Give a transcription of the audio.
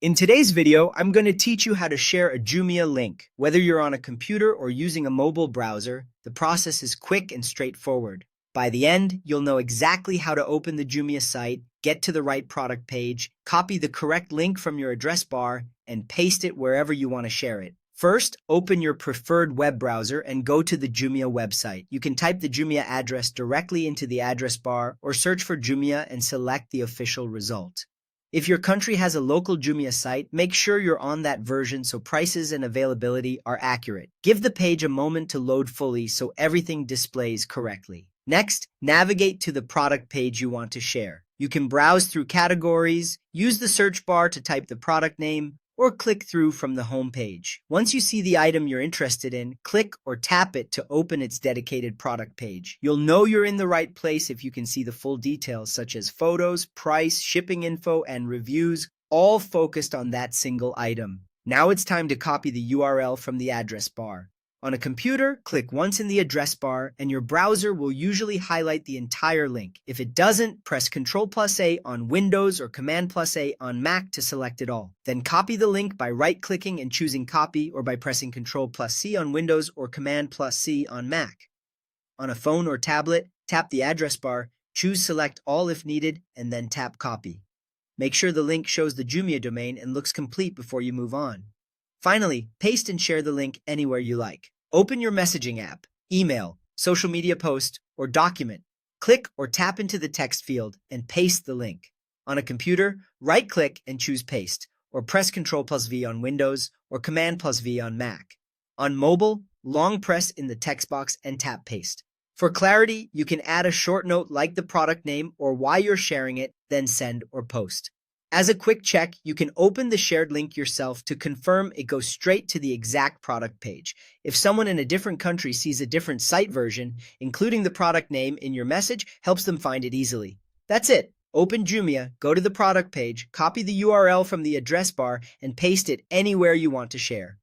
In today's video, I'm going to teach you how to share a Jumia link. Whether you're on a computer or using a mobile browser, the process is quick and straightforward. By the end, you'll know exactly how to open the Jumia site, get to the right product page, copy the correct link from your address bar, and paste it wherever you want to share it. First, open your preferred web browser and go to the Jumia website. You can type the Jumia address directly into the address bar or search for Jumia and select the official result. If your country has a local Jumia site, make sure you're on that version so prices and availability are accurate. Give the page a moment to load fully so everything displays correctly. Next, navigate to the product page you want to share. You can browse through categories, use the search bar to type the product name, or click through from the home page. Once you see the item you're interested in, click or tap it to open its dedicated product page. You'll know you're in the right place if you can see the full details such as photos, price, shipping info, and reviews, all focused on that single item. Now it's time to copy the URL from the address bar. On a computer, click once in the address bar and your browser will usually highlight the entire link. If it doesn't, press Ctrl+A on Windows or Command+A on Mac to select it all. Then copy the link by right-clicking and choosing Copy or by pressing Ctrl+C on Windows or Command+C on Mac. On a phone or tablet, tap the address bar, choose Select All if needed, and then tap Copy. Make sure the link shows the Jumia domain and looks complete before you move on. Finally, paste and share the link anywhere you like. Open your messaging app, email, social media post, or document. Click or tap into the text field and paste the link. On a computer, right-click and choose Paste, or press Ctrl+V on Windows or Command+V on Mac. On mobile, long press in the text box and tap Paste. For clarity, you can add a short note like the product name or why you're sharing it, then send or post. As a quick check, you can open the shared link yourself to confirm it goes straight to the exact product page. If someone in a different country sees a different site version, including the product name in your message helps them find it easily. That's it. Open Jumia, go to the product page, copy the URL from the address bar, and paste it anywhere you want to share.